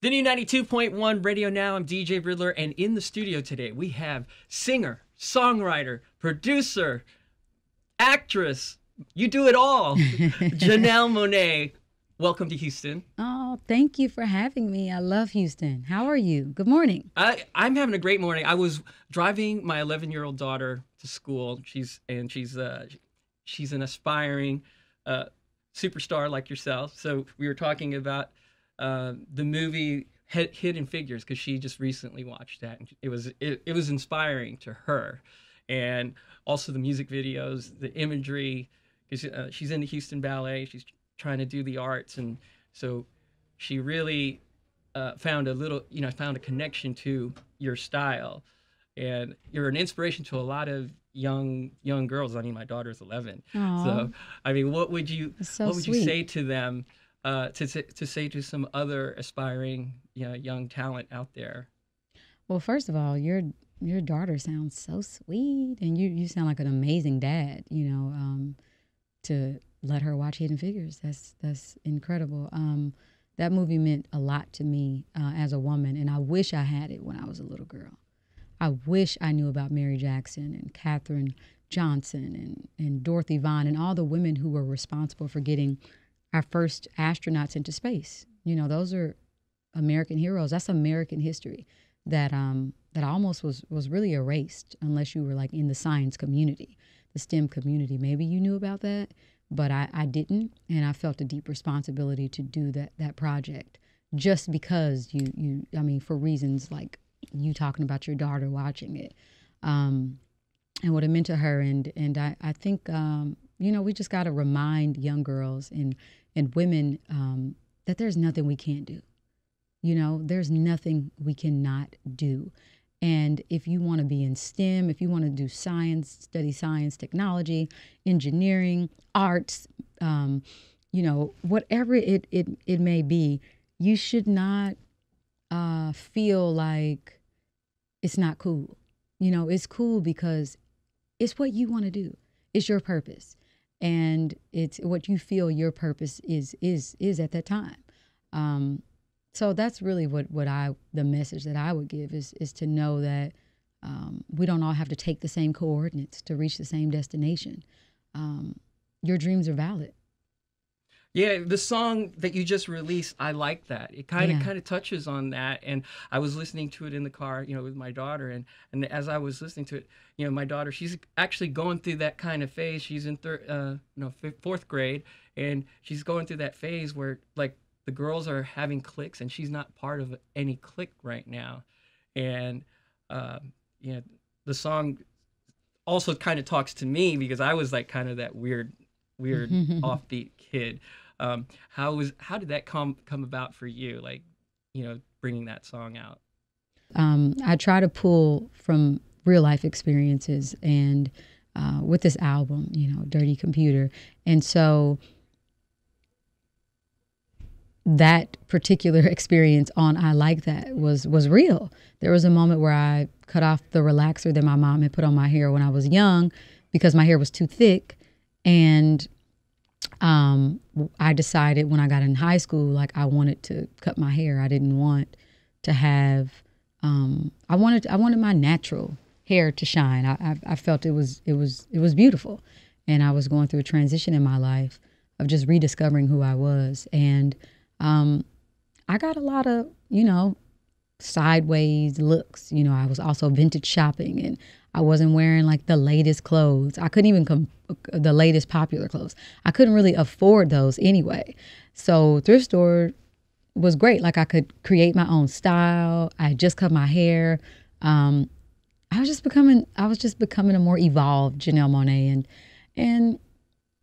The new 92.1 Radio Now. I'm DJ Riddler, and in the studio today we have singer, songwriter, producer, actress. You do it all. Janelle Monáe. Welcome to Houston. Oh, thank you for having me. I love Houston. How are you? Good morning. I'm having a great morning. I was driving my 11-year-old daughter to school. She's an aspiring superstar like yourself. So we were talking about the movie Hidden Figures because she just recently watched that, and it was inspiring to her, and also the music videos, the imagery. Because she's in the Houston Ballet, she's trying to do the arts, and so she really found a connection to your style, and you're an inspiration to a lot of young girls. I mean, my daughter's 11. Aww. So I mean, what would you sweet. say to them? To say to some other aspiring, young talent out there? Well, first of all, your daughter sounds so sweet, and you sound like an amazing dad. To let her watch Hidden Figures, that's incredible. That movie meant a lot to me as a woman, and I wish I had it when I was a little girl. I wish I knew about Mary Jackson and Katherine Johnson and Dorothy Vaughan and all the women who were responsible for getting our first astronauts into space. Those are American heroes. That's American history that almost was really erased unless you were like in the science community, the STEM community. Maybe you knew about that, but I didn't, and I felt a deep responsibility to do that project just because I mean, for reasons like you talking about your daughter watching it, and what it meant to her, and I think we just got to remind young girls and women that there's nothing we can't do. There's nothing we cannot do. And if you want to be in STEM, if you want to do science, study science, technology, engineering, arts, whatever it may be, you should not feel like it's not cool. It's cool because it's what you want to do. It's your purpose. And it's what you feel your purpose is at that time. So that's really the message that I would give is to know that we don't all have to take the same coordinates to reach the same destination. Your dreams are valid. Yeah, the song that you just released, I like that. It kind of touches on that, and I was listening to it in the car, with my daughter, and as I was listening to it, my daughter, she's actually going through that kind of phase. She's in fourth grade, and she's going through that phase where like the girls are having cliques, and she's not part of any clique right now, and the song also kind of talks to me because I was like kind of that weird offbeat kid. How did that come about for you? Like, bringing that song out. I try to pull from real life experiences, and with this album, Dirty Computer, and so that particular experience on I Like That was real. There was a moment where I cut off the relaxer that my mom had put on my hair when I was young because my hair was too thick, and I decided when I got in high school, like I wanted to cut my hair. I didn't want to have, I wanted my natural hair to shine. I felt it was beautiful. And I was going through a transition in my life of just rediscovering who I was. And, I got a lot of, sideways looks. I was also vintage shopping, and I wasn't wearing like the latest clothes. I couldn't even the latest popular clothes. I couldn't really afford those anyway. So thrift store was great. Like I could create my own style. I had just cut my hair. I was just becoming a more evolved Janelle Monáe, and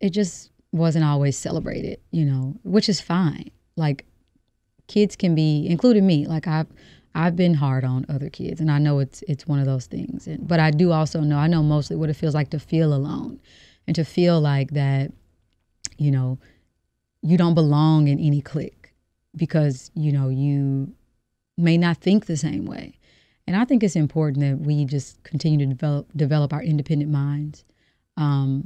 it just wasn't always celebrated, which is fine. Like kids can be, including me. Like I've been hard on other kids, and I know it's one of those things. But I do also know, I know mostly what it feels like to feel alone and to feel like that, you don't belong in any clique because, you may not think the same way. And I think it's important that we just continue to develop our independent minds. I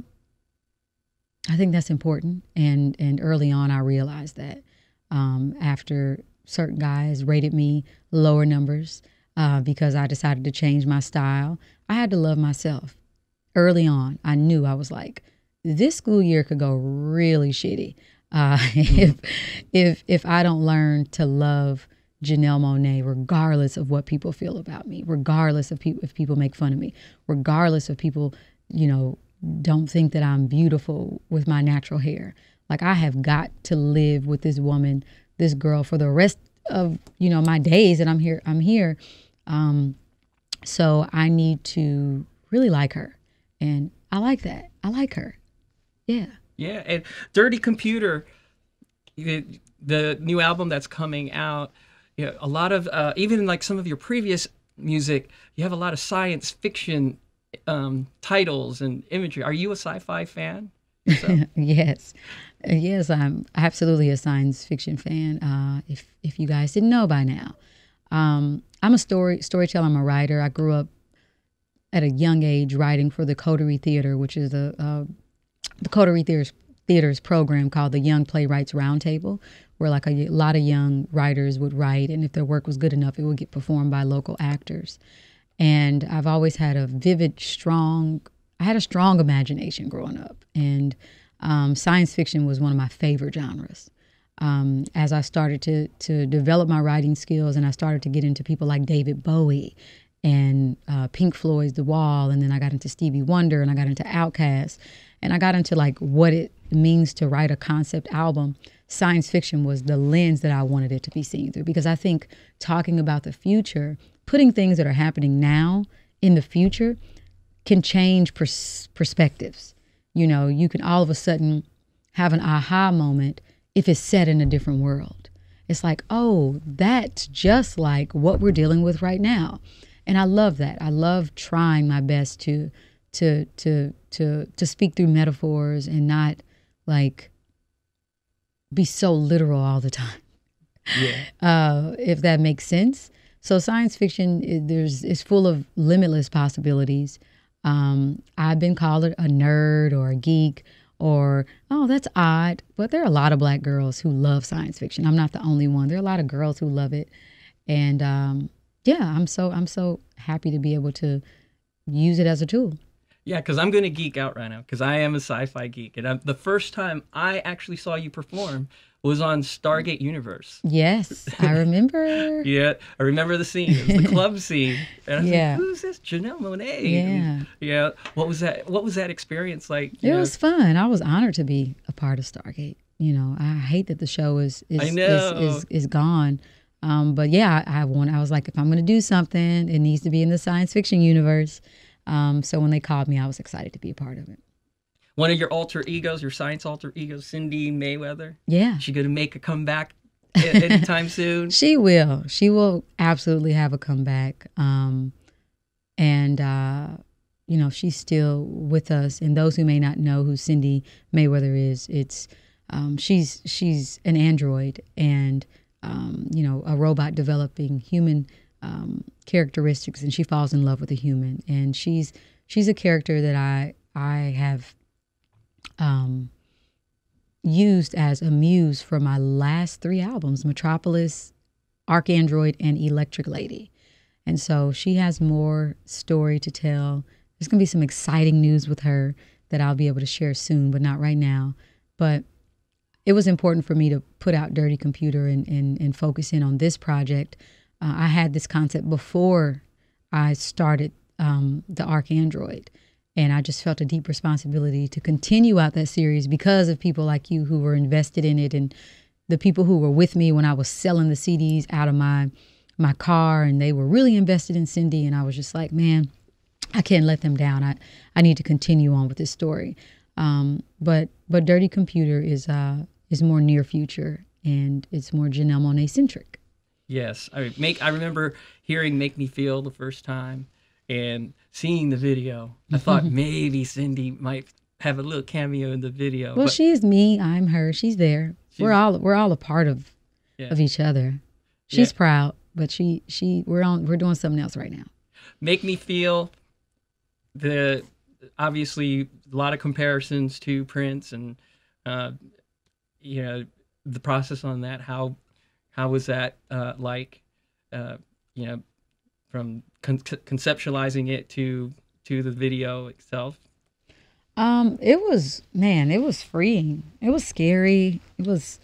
think that's important. And early on, I realized that after certain guys rated me lower numbers because I decided to change my style. I had to love myself. Early on, I knew, I was like, this school year could go really shitty if I don't learn to love Janelle Monáe, regardless of what people feel about me, regardless of if people make fun of me, regardless of people, don't think that I'm beautiful with my natural hair. Like, I have got to live with this woman, this girl, for the rest of my days that I'm here. So I need to really like her. And I like that. I like her. Yeah. Yeah. And Dirty Computer, the new album that's coming out, a lot of, even like some of your previous music, you have a lot of science fiction titles and imagery. Are you a sci-fi fan yourself? Yes. Yes, I'm absolutely a science fiction fan. If you guys didn't know by now. I'm a storyteller. I'm a writer. I grew up at a young age writing for the Coterie Theater, which is the Coterie Theater's program called the Young Playwrights Roundtable, where like a lot of young writers would write, and if their work was good enough, it would get performed by local actors. And I've always had a strong imagination growing up, and science fiction was one of my favorite genres. As I started to develop my writing skills, and I started to get into people like David Bowie and Pink Floyd's The Wall, and then I got into Stevie Wonder, and I got into Outkast, and I got into like what it means to write a concept album. Science fiction was the lens that I wanted it to be seen through, because I think talking about the future, putting things that are happening now in the future can change perspectives. You can all of a sudden have an aha moment if it's set in a different world. It's like, oh, that's just like what we're dealing with right now. And I love that. I love trying my best to speak through metaphors and not like be so literal all the time. Yeah. If that makes sense. So science fiction is full of limitless possibilities. I've been called a nerd or a geek or, oh, that's odd. But there are a lot of Black girls who love science fiction. I'm not the only one. There are a lot of girls who love it. And I'm so happy to be able to use it as a tool. Yeah, because I'm going to geek out right now, because I am a sci-fi geek. And the first time I actually saw you perform was on Stargate Universe. Yes, I remember. Yeah, I remember the scene. It was the club scene. And I was like, who's this? Janelle Monáe. Yeah. Yeah. What was that experience like? It was fun. I was honored to be a part of Stargate. I hate that the show is gone. But yeah, I was like, if I'm going to do something, it needs to be in the science fiction universe. So when they called me, I was excited to be a part of it. One of your alter egos, your science alter egos, Cindy Mayweather. Yeah. She going to make a comeback anytime soon? She will. She will absolutely have a comeback. She's still with us. And those who may not know who Cindy Mayweather is, she's an android and a robot developing human characteristics, and she falls in love with a human. And she's a character that I have used as a muse for my last 3 albums: Metropolis, Arcandroid, and Electric Lady. And so she has more story to tell. There's going to be some exciting news with her that I'll be able to share soon, but not right now. But it was important for me to put out Dirty Computer and focus in on this project. I had this concept before I started the Arcandroid, and I just felt a deep responsibility to continue out that series because of people like you who were invested in it, and the people who were with me when I was selling the CDs out of my car, and they were really invested in Cindy, and I was just like, man, I can't let them down. I need to continue on with this story. But Dirty Computer is more near future, and it's more Janelle Monáe centric. Yes, I remember hearing "Make Me Feel" the first time and seeing the video. I thought maybe Cindy might have a little cameo in the video. Well, she's me, I'm her. She's there. We're all a part of each other. She's proud, but we're doing something else right now. "Make Me Feel." Obviously a lot of comparisons to Prince, and the process on that, how How was that like? You know, from conceptualizing it to the video itself. It was, man, it was freeing. It was scary. It was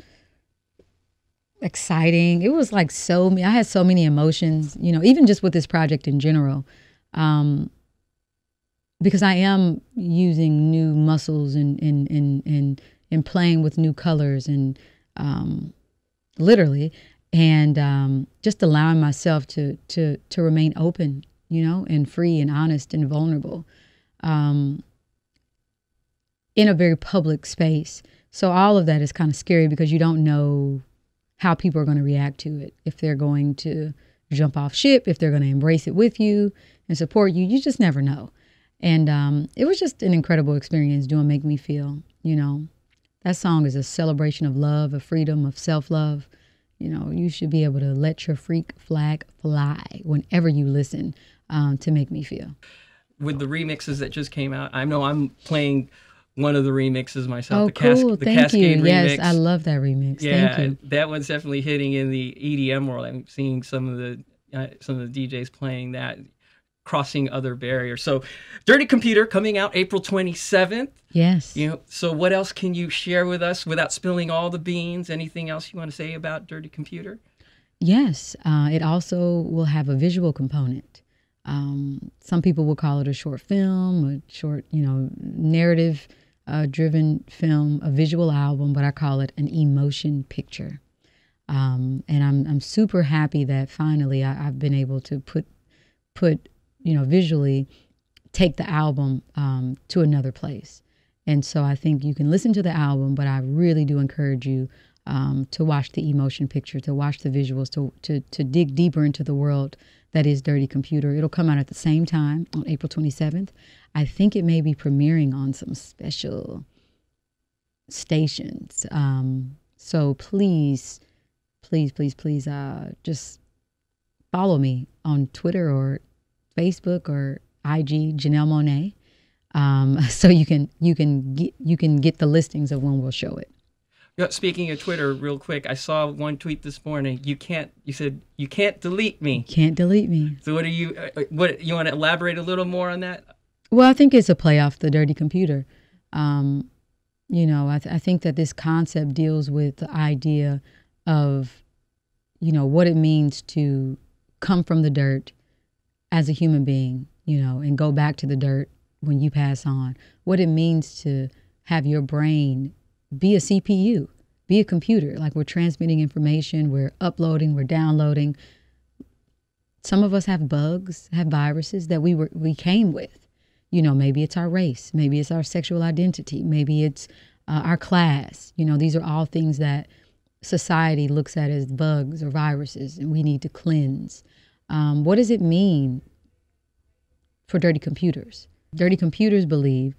exciting. It was like I had so many emotions, you know, even just with this project in general. Because I am using new muscles and playing with new colors and literally, and just allowing myself to remain open, you know, and free and honest and vulnerable in a very public space. So all of that is kind of scary because you don't know how people are going to react to it, if they're going to jump off ship, if they're going to embrace it with you and support you. You just never know. And it was just an incredible experience doing Make Me Feel. You know, that song is a celebration of love, of freedom, of self-love. You know, you should be able to let your freak flag fly whenever you listen to Make Me Feel. With the remixes that just came out, I know I'm playing one of the remixes myself. Oh, the cool. the Thank you. Cascade Yes, remix. I love that remix. Yeah, Thank you. that one's definitely hitting in the EDM world. I'm seeing some of the DJs playing that, crossing other barriers. So Dirty Computer coming out April 27th. Yes. You know, so what else can you share with us without spilling all the beans? Anything else you want to say about Dirty Computer? Yes. It also will have a visual component. Some people will call it a short film, a short, you know, narrative driven film, a visual album, but I call it an emotion picture. And I'm super happy that finally I've been able to put you know, visually take the album to another place. And so I think you can listen to the album, but I really do encourage you to watch the emotion picture, to watch the visuals, to dig deeper into the world that is Dirty Computer. It'll come out at the same time on April 27th. I think it may be premiering on some special stations. So please, just follow me on Twitter or Facebook or IG, Janelle Monáe, so you can get the listings of when we'll show it. Yeah, speaking of Twitter, real quick, I saw one tweet this morning. You said you can't delete me. You can't delete me. So what you want to elaborate a little more on that? Well, I think it's a play off the Dirty Computer. You know, I think that this concept deals with the idea of, you know, what it means to come from the dirt as a human being, you know, and go back to the dirt when you pass on. What it means to have your brain be a CPU, be a computer. Like, we're transmitting information, we're uploading, we're downloading. Some of us have bugs, have viruses that we came with. You know, maybe it's our race, maybe it's our sexual identity, maybe it's our class. You know, these are all things that society looks at as bugs or viruses, and we need to cleanse. What does it mean for Dirty Computers? Dirty Computers believe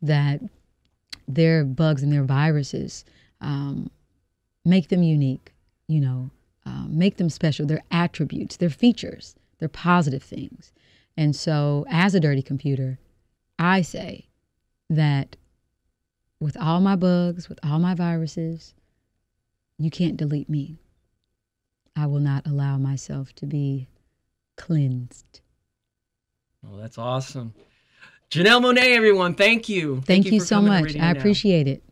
that their bugs and their viruses make them unique, you know, make them special. Their attributes, their features, their positive things. And so as a Dirty Computer, I say that with all my bugs, with all my viruses, you can't delete me. I will not allow myself to be cleansed. Oh, that's awesome. Janelle Monáe, everyone, thank you. Thank you for so coming to much. Radio I Now. appreciate it.